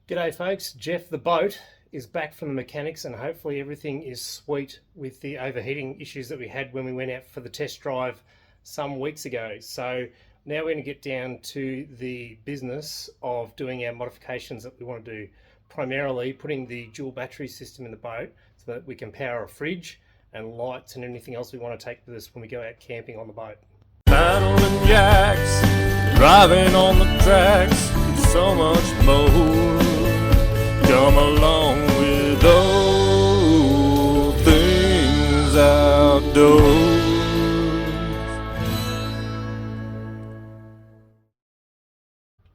G'day folks, Jeff the boat is back from the mechanics and hopefully everything is sweet with the overheating issues that we had when we went out for the test drive some weeks ago. So now we're going to get down to the business of doing our modifications that we want to do. Primarily putting the dual battery system in the boat so that we can power a fridge and lights and anything else we want to take with us when we go out camping on the boat. Paddling jacks, driving on the tracks, and so much more. Come along with all things outdoors.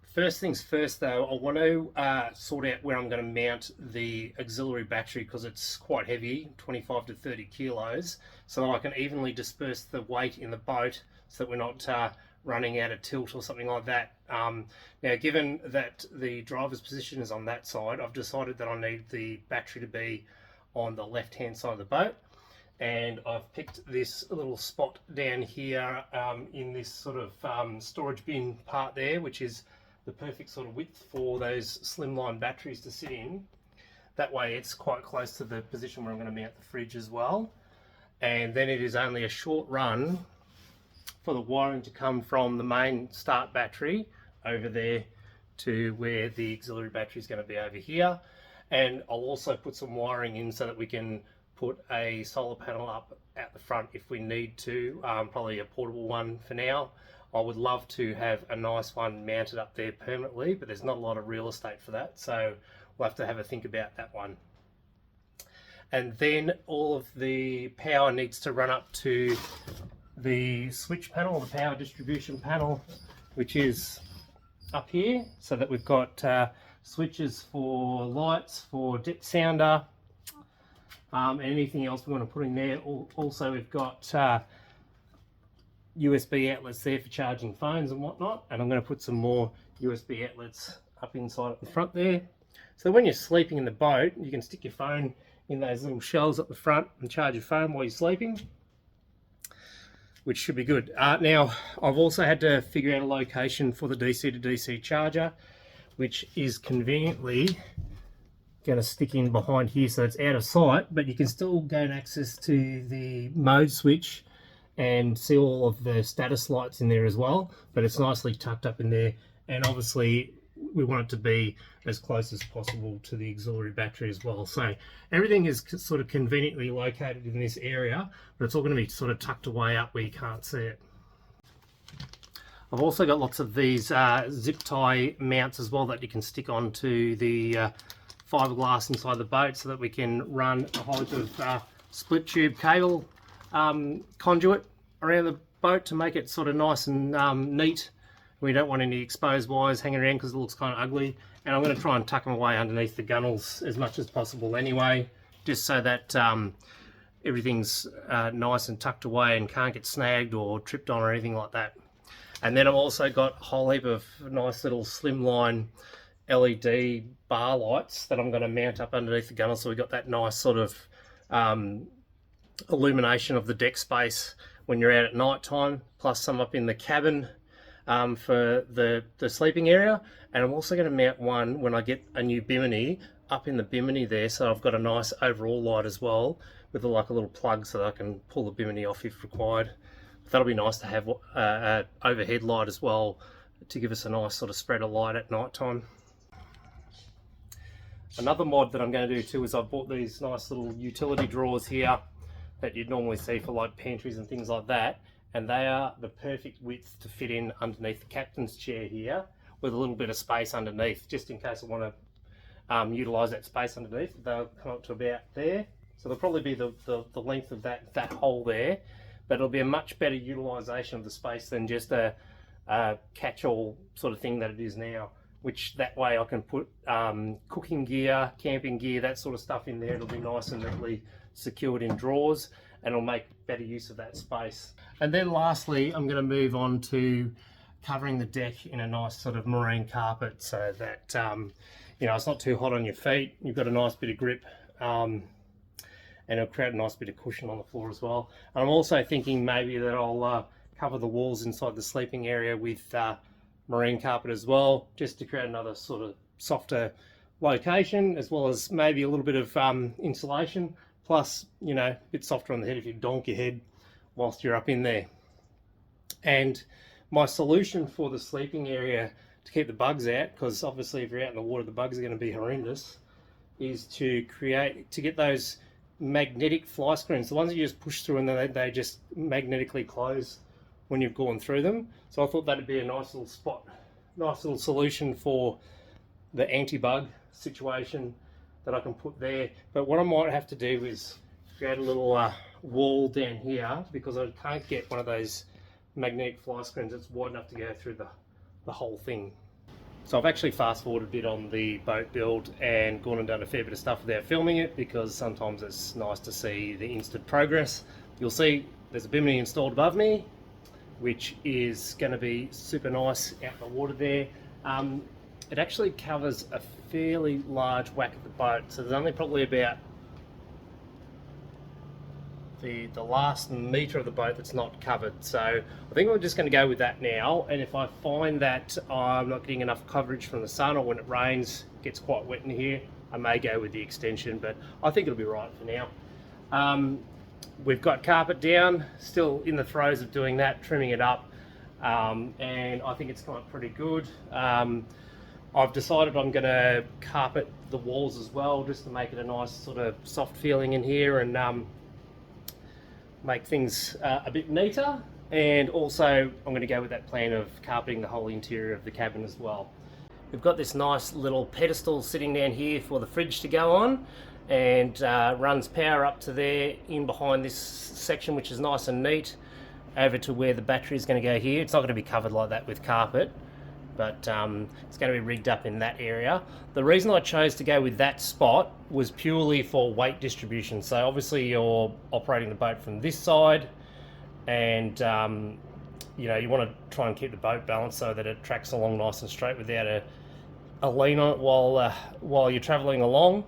First things first though, I want to sort out where I'm going to mount the auxiliary battery because it's quite heavy, 25 to 30 kilos, so that I can evenly disperse the weight in the boat so that we're not running out of tilt or something like that. Now, given that the driver's position is on that side, I've decided that I need the battery to be on the left hand side of the boat, and I've picked this little spot down here in this sort of storage bin part there, which is the perfect sort of width for those slimline batteries to sit in. That way it's quite close to the position where I'm going to mount the fridge as well. And then it is only a short run for the wiring to come from the main start battery over there to where the auxiliary battery is going to be over here. And I'll also put some wiring in so that we can put a solar panel up at the front if we need to, probably a portable one for now. I would love to have a nice one mounted up there permanently, but there's not a lot of real estate for that, so we'll have to have a think about that one. And then all of the power needs to run up to the switch panel, the power distribution panel, which is up here, so that we've got switches for lights, for depth sounder, anything else we want to put in there. Also, we've got USB outlets there for charging phones and whatnot, and I'm going to put some more USB outlets up inside at the front there. So when you're sleeping in the boat, you can stick your phone in those little shells at the front and charge your phone while you're sleeping, which should be good. Now, I've also had to figure out a location for the DC to DC charger, which is conveniently going to stick in behind here, so it's out of sight, but you can still gain access to the mode switch and see all of the status lights in there as well, but it's nicely tucked up in there. And obviously we want it to be as close as possible to the auxiliary battery as well. So everything is sort of conveniently located in this area, but it's all going to be sort of tucked away up where you can't see it. I've also got lots of these zip tie mounts as well that you can stick onto the fiberglass inside the boat, so that we can run a whole lot of split tube cable conduit around the boat to make it sort of nice and neat. We don't want any exposed wires hanging around because it looks kind of ugly, and I'm going to try and tuck them away underneath the gunnels as much as possible anyway, just so that everything's nice and tucked away and can't get snagged or tripped on or anything like that. And then I've also got a whole heap of nice little slimline LED bar lights that I'm going to mount up underneath the gunnel, so we've got that nice sort of illumination of the deck space when you're out at night time, plus some up in the cabin for the sleeping area. And I'm also going to mount one when I get a new bimini up in the bimini there, so I've got a nice overall light as well with like a little plug so that I can pull the bimini off if required. That'll be nice to have an overhead light as well to give us a nice sort of spread of light at night time. Another mod that I'm going to do too is I've bought these nice little utility drawers here that you'd normally see for like pantries and things like that, and they are the perfect width to fit in underneath the captain's chair here, with a little bit of space underneath, just in case I want to utilise that space underneath. They'll come up to about there, so they'll probably be the length of that hole there, but it'll be a much better utilisation of the space than just a catch-all sort of thing that it is now, which that way I can put cooking gear, camping gear, that sort of stuff in there. It'll be nice and neatly secured in drawers, and it'll make better use of that space. And then lastly, I'm going to move on to covering the deck in a nice sort of marine carpet, so that you know, it's not too hot on your feet, you've got a nice bit of grip, and it'll create a nice bit of cushion on the floor as well. And I'm also thinking maybe that I'll cover the walls inside the sleeping area with marine carpet as well, just to create another sort of softer location, as well as maybe a little bit of insulation, plus, you know, a bit softer on the head if you donk your head whilst you're up in there. And my solution for the sleeping area to keep the bugs out, because obviously if you're out in the water the bugs are going to be horrendous, is to get those magnetic fly screens, the ones that you just push through and then they just magnetically close when you've gone through them. So I thought that'd be a nice little spot, nice little solution for the anti-bug situation that I can put there. But what I might have to do is create a little wall down here, because I can't get one of those magnetic fly screens that's wide enough to go through the whole thing. So I've actually fast forwarded a bit on the boat build and gone and done a fair bit of stuff without filming it, because sometimes it's nice to see the instant progress. You'll see there's a bimini installed above me, which is going to be super nice out in the water there. It actually covers a fairly large whack of the boat, so there's only probably about the last metre of the boat that's not covered. So I think we're just going to go with that now, and if I find that I'm not getting enough coverage from the sun, or when it rains it gets quite wet in here, I may go with the extension, but I think it'll be right for now. We've got carpet down, still in the throes of doing that, trimming it up, and I think it's come up pretty good. I've decided I'm going to carpet the walls as well, just to make it a nice sort of soft feeling in here, and make things a bit neater. And also I'm going to go with that plan of carpeting the whole interior of the cabin as well. We've got this nice little pedestal sitting down here for the fridge to go on, and runs power up to there in behind this section, which is nice and neat, over to where the battery is going to go here. It's not going to be covered like that with carpet, but it's going to be rigged up in that area. The reason I chose to go with that spot was purely for weight distribution. So obviously you're operating the boat from this side, and you know, you want to try and keep the boat balanced so that it tracks along nice and straight without a lean on it while you're traveling along.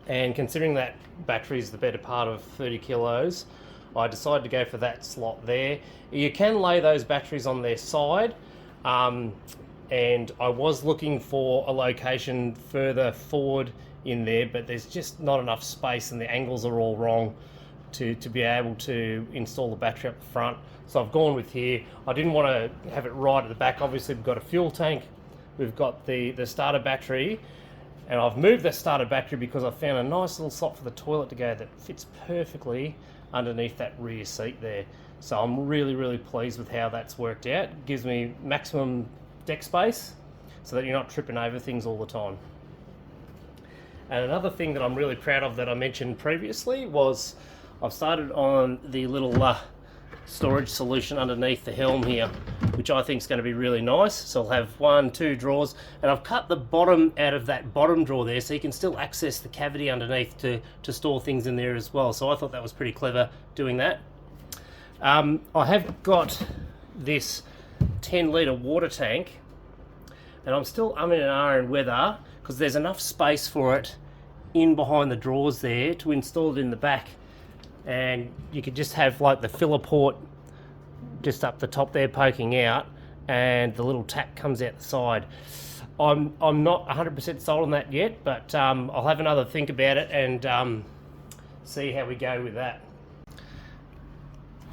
And considering that battery is the better part of 30 kilos, I decided to go for that slot there. You can lay those batteries on their side, and I was looking for a location further forward in there, but there's just not enough space and the angles are all wrong to be able to install the battery up the front. So I've gone with here. I didn't want to have it right at the back. Obviously we've got a fuel tank, we've got the starter battery, and I've moved that starter battery because I found a nice little slot for the toilet to go that fits perfectly underneath that rear seat there. So I'm really pleased with how that's worked out. It gives me maximum deck space so that you're not tripping over things all the time. And another thing that I'm really proud of that I mentioned previously was I've started on the little storage solution underneath the helm here, which I think is going to be really nice. So I'll have 1, 2 drawers, and I've cut the bottom out of that bottom drawer there so you can still access the cavity underneath to store things in there as well. So I thought that was pretty clever doing that. I have got this 10-litre water tank, and I'm still umming and ahhing whether, because there's enough space for it in behind the drawers there, to install it in the back, and you could just have like the filler port just up the top there poking out, and the little tap comes out the side. I'm not 100% sold on that yet, but I'll have another think about it and see how we go with that.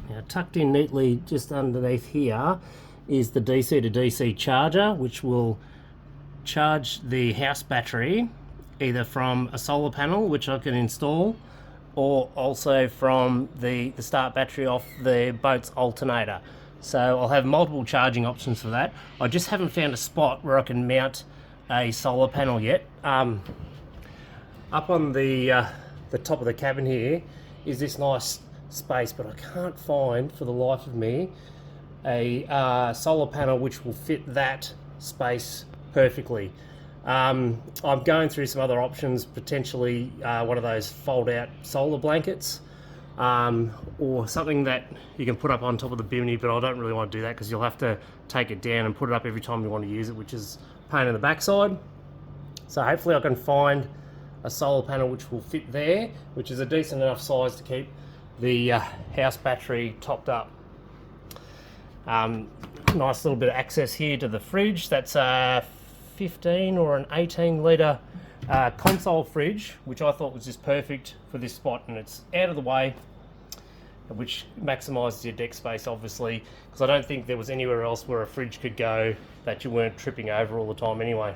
Now, tucked in neatly just underneath here is the DC to DC charger, which will charge the house battery either from a solar panel, which I can install, or also from the start battery off the boat's alternator. So I'll have multiple charging options for that. I just haven't found a spot where I can mount a solar panel yet. Up on the top of the cabin here is this nice space, but I can't find for the life of me a solar panel which will fit that space perfectly. I'm going through some other options, potentially one of those fold out solar blankets, or something that you can put up on top of the bimini, but I don't really want to do that because you'll have to take it down and put it up every time you want to use it, which is a pain in the backside. So hopefully I can find a solar panel which will fit there, which is a decent enough size to keep the house battery topped up. Nice little bit of access here to the fridge. That's a 15 or an 18 litre console fridge, which I thought was just perfect for this spot, and it's out of the way, which maximises your deck space obviously, because I don't think there was anywhere else where a fridge could go that you weren't tripping over all the time anyway.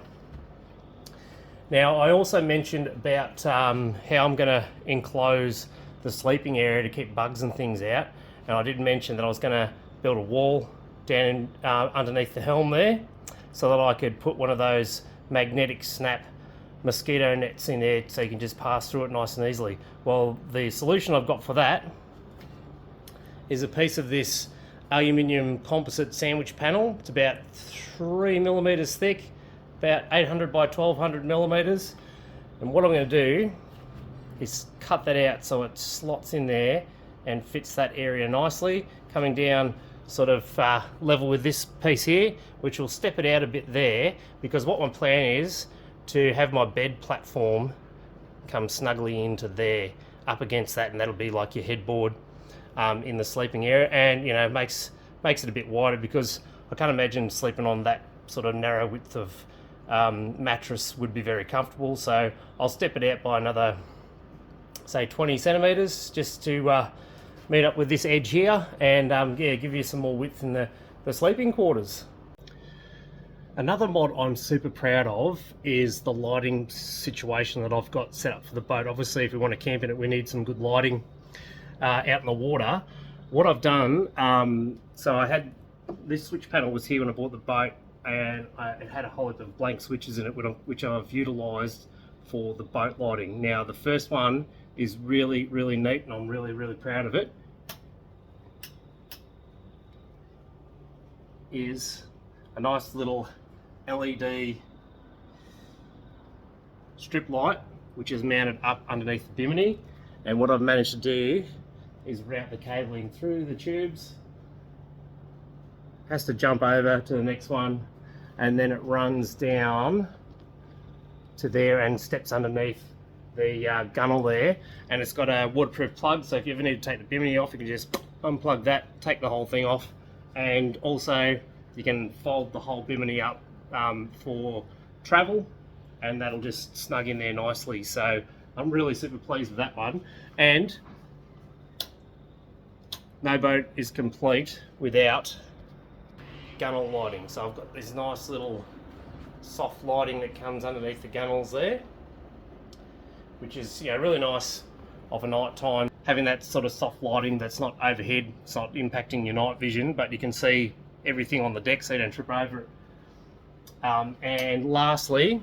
Now I also mentioned about how I'm going to enclose the sleeping area to keep bugs and things out, and I did mention that I was going to build a wall down underneath the helm there so that I could put one of those magnetic snap mosquito nets in there so you can just pass through it nice and easily. Well, the solution I've got for that is a piece of this aluminium composite sandwich panel. It's about 3 millimeters thick, about 800 by 1200 millimeters. And what I'm going to do is cut that out so it slots in there and fits that area nicely, coming down sort of level with this piece here, which will step it out a bit there, because what my plan is to have my bed platform come snugly into there, up against that, and that'll be like your headboard in the sleeping area, and you know, makes it a bit wider, because I can't imagine sleeping on that sort of narrow width of mattress would be very comfortable. So I'll step it out by another, say, 20 centimeters just to meet up with this edge here, and yeah, give you some more width in the sleeping quarters. Another mod I'm super proud of is the lighting situation that I've got set up for the boat. Obviously, if we want to camp in it, we need some good lighting out in the water. What I've done, so I had this switch panel was here when I bought the boat, and it had a whole heap of blank switches in it, which I've utilised for the boat lighting. Now the first one is really, really neat, and I'm really, really proud of it. Is a nice little LED strip light, which is mounted up underneath the bimini. And what I've managed to do is route the cabling through the tubes, has to jump over to the next one, and then it runs down to there and steps underneath the gunnel there, and it's got a waterproof plug, so if you ever need to take the bimini off, you can just unplug that, take the whole thing off, and also you can fold the whole bimini up for travel, and that'll just snug in there nicely. So I'm really super pleased with that one, and no boat is complete without gunnel lighting. So I've got this nice little soft lighting that comes underneath the gunnels there, which is, you know, really nice of a night time, having that sort of soft lighting that's not overhead, it's not impacting your night vision, but you can see everything on the deck so you don't trip over it. And lastly,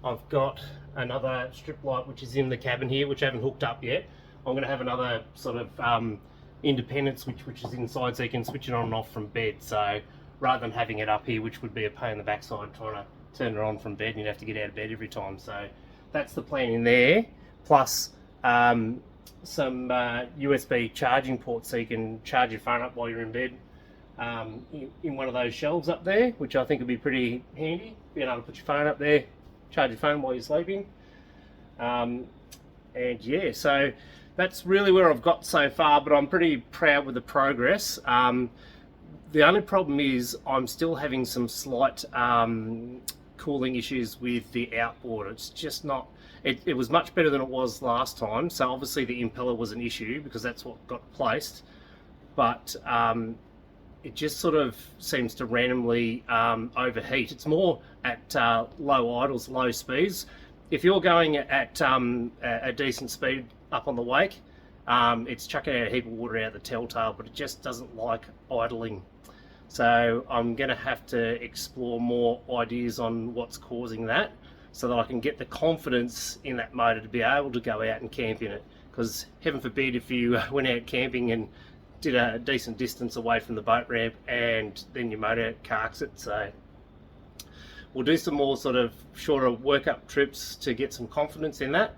I've got another strip light which is in the cabin here, which I haven't hooked up yet. I'm going to have another sort of independent switch which is inside, so you can switch it on and off from bed. So rather than having it up here, which would be a pain in the backside trying to turn it on from bed, and you'd have to get out of bed every time. So that's the plan in there, plus some USB charging ports so you can charge your phone up while you're in bed in one of those shelves up there, which I think would be pretty handy, being able to put your phone up there, charge your phone while you're sleeping. And yeah, so that's really where I've got so far, but I'm pretty proud with the progress. The only problem is I'm still having some slight cooling issues with the outboard. It's just not, it was much better than it was last time. So obviously the impeller was an issue because that's what got placed, but it just sort of seems to randomly overheat. It's more at low idles, low speeds. If you're going at a decent speed up on the wake, it's chucking out a heap of water out the telltale, but it just doesn't like idling. So I'm going to have to explore more ideas on what's causing that, so that I can get the confidence in that motor to be able to go out and camp in it. Because heaven forbid if you went out camping and did a decent distance away from the boat ramp and then your motor carks it. So we'll do some more sort of shorter workup trips to get some confidence in that,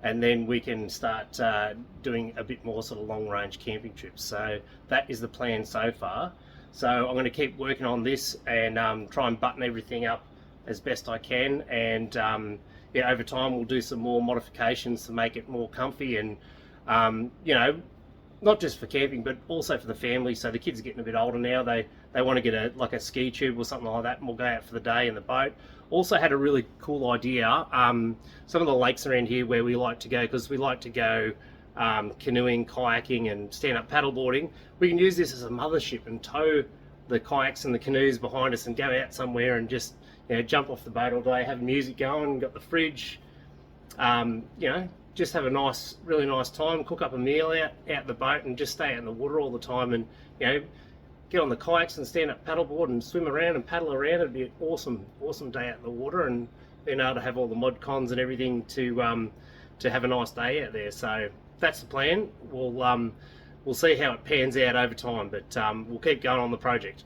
and then we can start doing a bit more sort of long range camping trips. So that is the plan so far. So I'm going to keep working on this and try and button everything up as best I can, and yeah, over time we'll do some more modifications to make it more comfy, and you know, not just for camping, but also for the family. So the kids are getting a bit older now. They want to get a ski tube or something like that, and we'll go out for the day in the boat. Also had a really cool idea. Some of the lakes around here where we like to go, because we like to go canoeing, kayaking, and stand-up paddleboarding. We can use this as a mothership and tow the kayaks and the canoes behind us and go out somewhere and just, you know, jump off the boat all day, have music going, got the fridge, you know, just have a nice, really nice time, cook up a meal out the boat and just stay out in the water all the time, and, you know, get on the kayaks and stand up paddleboard and swim around and paddle around. It'd be an awesome day out in the water, and being able to have all the mod cons and everything to have a nice day out there. So that's the plan. We'll see how it pans out over time, but we'll keep going on the project.